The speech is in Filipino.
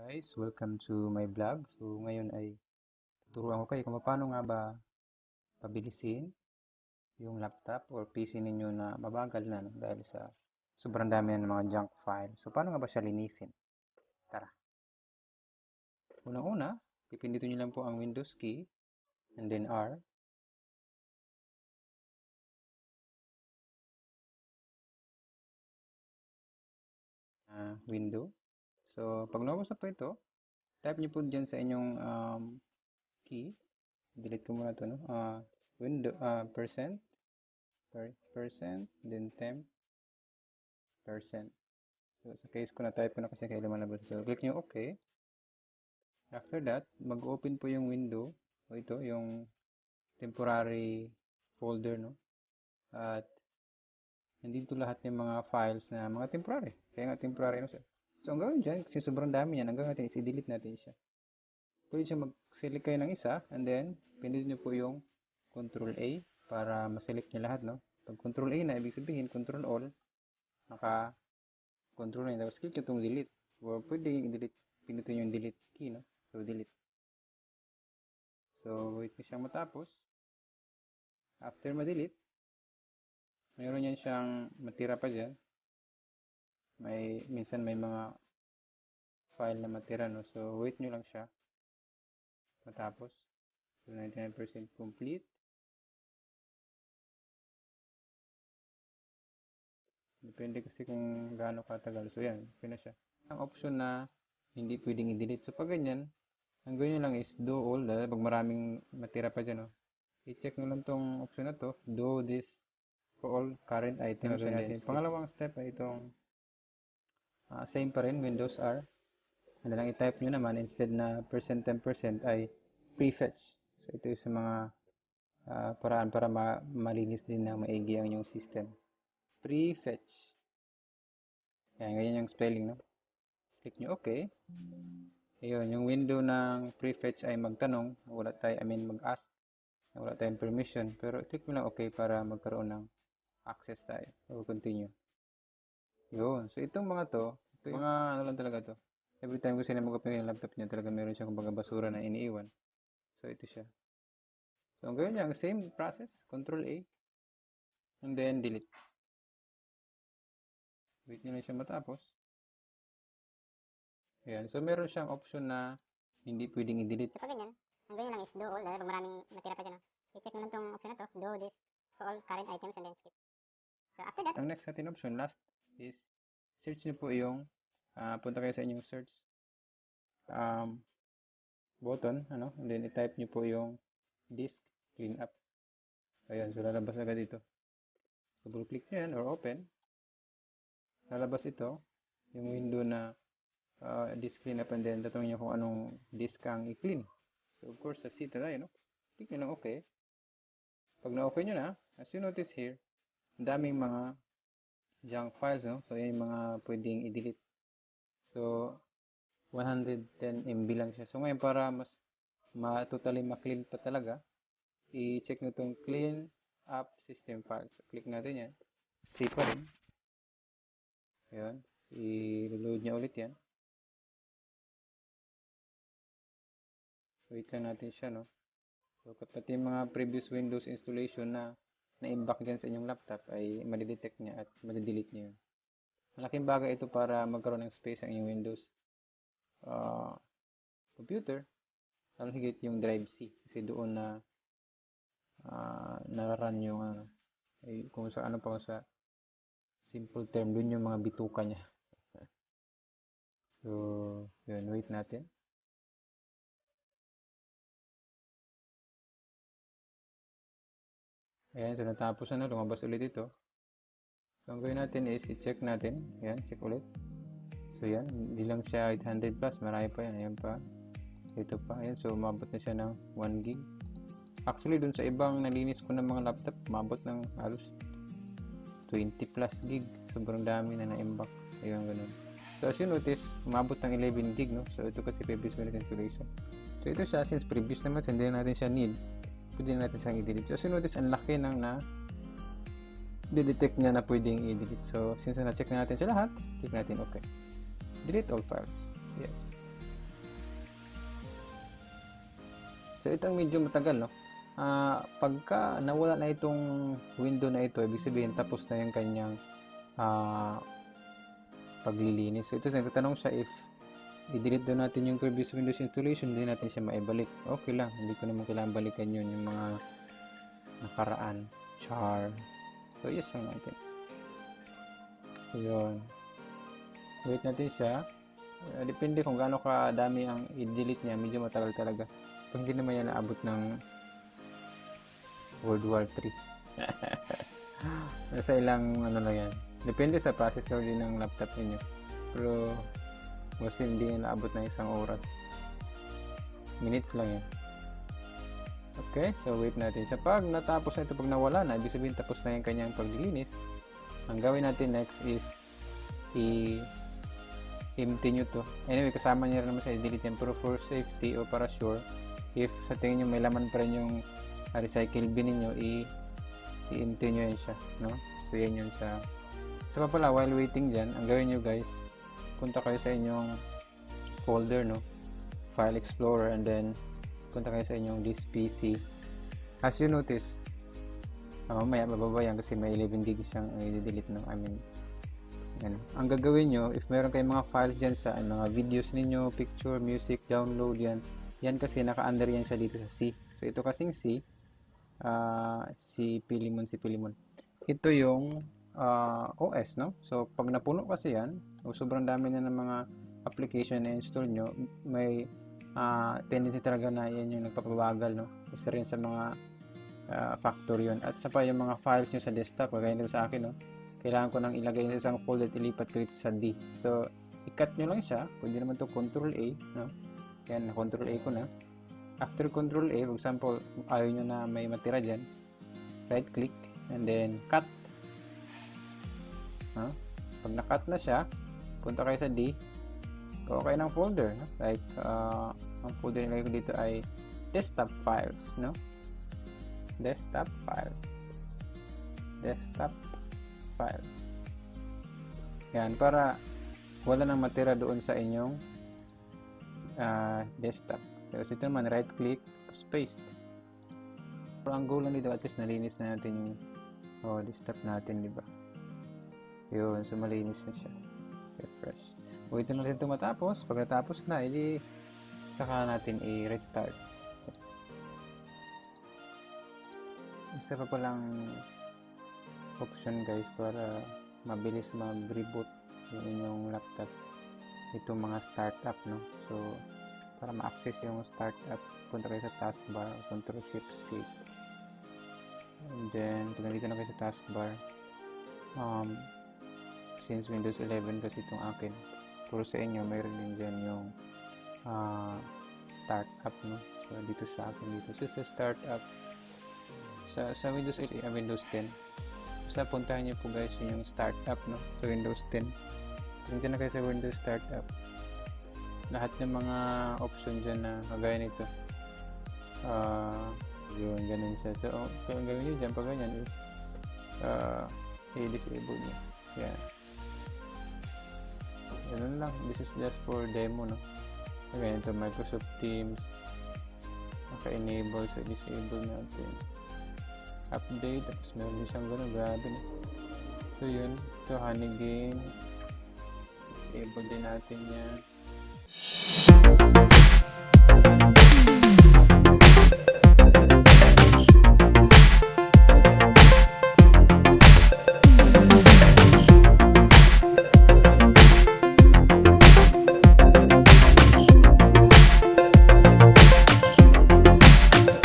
Guys, welcome to my vlog. So ngayon ay tuturuan ko kayo kung paano nga ba pabilisin yung laptop or PC ninyo na mabagal na dahil sa sobrang dami ng mga junk file. So paano nga ba siya linisin? Tara. Unang-una, pipindutin nyo lang po ang Windows key and then R. Window. So pag naubos na po ito, type nyo po dyan sa inyong key. Delete ko muna ito, no? Percent, then temp, percent. So, sa case ko, na-type ko na kasi kaya lumalabas. So, click nyo OK. After that, mag-open po yung window. O ito, yung temporary folder, no? At nandito lahat ng mga files na mga temporary. Kaya nga temporary, no? So, ang gawin dyan, kasi sobrang dami yan, ang gawin natin is i-delete natin siya. Pwede siya mag-select kayo ng isa, and then, pindutin nyo po yung Control A para ma-select nyo lahat, no? Pag Control A na, ibig sabihin, Control All, Control na, tapos click nyo itong delete. Or pwede i-delete, pinutin yung delete key, no? So, delete. So, wait nyo siyang matapos. After ma-delete, mayroon yan siyang matira pa dyan. Minsan may mga file na matira, no? So, wait nyo lang siya matapos. So, 99% complete. Depende kasi kung gaano katagal. So, yan. Okay na siya. Ang option na hindi pwedeng i-delete. So, pag ganyan, ang gawin nyo lang is do all. Dahil pag maraming matira pa dyan, no? I-check nyo lang tong option na to. Do this for all current items. And pangalawang step ay itong same pa rin, Windows R. And lang i-type nyo naman instead na %10% ay prefetch. So, ito yung sa mga paraan para malinis din na maigi ang inyong system. Prefetch. Yan, ganyan yung spelling, no? Click nyo OK. Ayun, yung window ng prefetch ay magtanong. Mag-ask. Wala tayong permission. Pero click nyo lang OK para magkaroon ng access tayo. So, continue. Yun. So, itong mga to, mga ano lang talaga to. Every time kasi na mag-open yung laptop niya, talaga meron siyang kumbaga basura na iniiwan. So, ito siya. So, ang gawin niya, same process. Control A. And then, delete. Wait nyo lang siya matapos. Ayan. So, meron siyang option na hindi pwedeng i-delete. So, pag ganyan, ang ganyan lang is do all. Dahil pag maraming natira pa dyan, no? I-check mo lang itong option na to. Do this for all current items and then skip. So, after that, ang next natin option, last, is search nyo po yung punta kayo sa inyong search button, ano, and then i-type nyo po yung disk cleanup. Ayan, so lalabas agad dito. Double click nyo yan or open. Lalabas ito, yung window na disk cleanup, and then tatanungin nyo kung anong disk ang i-clean. So of course, sa C tayo, no? Click nyo lang okay. Pag na-okay nyo na, as you notice here, daming mga junk files, no? So yan yung mga pwedeng i-delete. So 110 MB lang siya. So ngayon, para mas totally ma-clean pa talaga, i-check nyo itong clean up system files. So, click natin yan. C pa rin. Ayan. I-load niya ulit yan. Wait lang natin siya, no? So, pati mga previous Windows installation na na-imbak dyan sa inyong laptop ay madidetect niya at madidelete niya yun. Malaking bagay ito para magkaroon ng space ang inyong Windows computer, lalo higit yung drive C. Kasi doon na nararan yung kung sa ano pa sa simple term, doon yung mga bituka niya. So, yun, wait natin. Ayan, so natapos na, lumabas ulit ito. So, ang gawin natin is i-check natin. Ayan, check ulit. So, yan, hindi lang siya 800 plus, marami pa yan. Ayan pa. Ito pa. Ayan, so umabot na siya ng 1 gig. Actually, dun sa ibang nalinis ko ng mga laptop, umabot ng halos 20 plus gig. Sobrang dami na na-imbak. Ayan, ganun. So, as you notice, umabot ng 11 gig, no? So, ito kasi previous Windows installation. So, ito siya, since previous naman, hindi natin siya need, pwede natin siyang i-delete. So, as you notice, ang laki ng detect niya na pwedeng i-delete. So, since na-check na natin siya lahat, click natin OK. Delete all files. Yes. So ito ang medyo matagal, no? Pagka nawala na itong window na ito, ibig sabihin tapos na yung kanyang paglilinis. So ito, nagtatanong siya if i-delete daw natin yung previous Windows installation, hindi natin siya maibalik. Okay lang, hindi ko naman kailangan balikan yun, yung mga nakaraan. Char. So yes lang natin. So yun. Wait natin siya. Depende kung gaano kadami ang i-delete niya, medyo matagal talaga. Pag hindi naman yan naabot ng World War 3. Nasa ilang ano lang yan. Depende sa processor din ng laptop niyo. Pero kasi hindi yan naabot ng isang oras. Minutes lang yan. Okay, so wait natin siya. Pag natapos na ito, pag nawala na, ibig sabihin tapos na yung kanyang paglilinis. Ang gawin natin next is i-empty nyo to. Anyway, kasama niya rin naman sa i-delete yan. Pero for safety o para sure, if sa tingin nyo may laman pa rin yung recycle bin ninyo, i-empty nyo yan siya, no? So yan yun sa pa pala, while waiting dyan, ang gawin nyo guys, punta kayo sa inyong folder, no? File Explorer, and then punta kayo sa inyong this PC. As you notice, mamaya bababa yan kasi may 11 GB siyang i-delete, no? Yan. Ang gagawin nyo, if meron kayong mga files dyan sa mga videos ninyo, picture, music, download yan. Yan kasi naka-under yan siya dito sa C. So ito kasing C, si Pilimon. Ito yung OS, no? So pag napuno kasi yan, o sobrang dami na ng mga application na install nyo, may tendency talaga na yan yung nagpapabagal, no? Isa rin sa mga factor yun. At sa pa yung mga files nyo sa desktop, kagaya nito sa akin, no? Kailangan ko nang ilagay sa isang folder at ilipat ko dito sa D. So i-cut nyo lang siya. Pwede naman to Control A, no? Yan, Control A ko na. After Control A, for example, ayaw nyo na may matira dyan, right click and then cut. Pag na-cut na siya, punta kayo sa D, gawa kayo ng folder, no? Like ang folder nilagay ko dito ay desktop files, no? Desktop files. Yan, para wala nang matira doon sa inyong desktop. So ito naman, right click, paste. Pero ang goal lang dito, at least nalinis na natin yung desktop natin, di ba? Yun, so malinis na siya. Refresh. Wait na natin ito matapos. Pag natapos na, edi saka natin i-restart. Isa pa palang option guys para mabilis mag-reboot yung inyong laptop. Itong mga startup, no? So, para ma-access yung startup, punta kayo sa taskbar, Ctrl Shift Escape. And then, pag nandito na kayo sa taskbar, since Windows 11 kasi itong akin, pero sa inyo mayroon din dyan yung startup, no? So dito sa akin, dito sa startup sa Windows 8, Windows 10, basta puntahan nyo po guys yung startup, no? So Windows 10, punta na kayo sa Windows startup, lahat ng mga option dyan na kagaya nito, yun, ganun siya. So ang gawin nyo dyan pag ganyan is i-disable nyo. Yan. Ganun lang. This is just for demo, no? Okay, ito Microsoft Teams. Naka-enable. So, disable natin. Update. Tapos meron din siyang ganun. Grabe, no? So, yun. Ito, Honey Game. Disable din natin yan.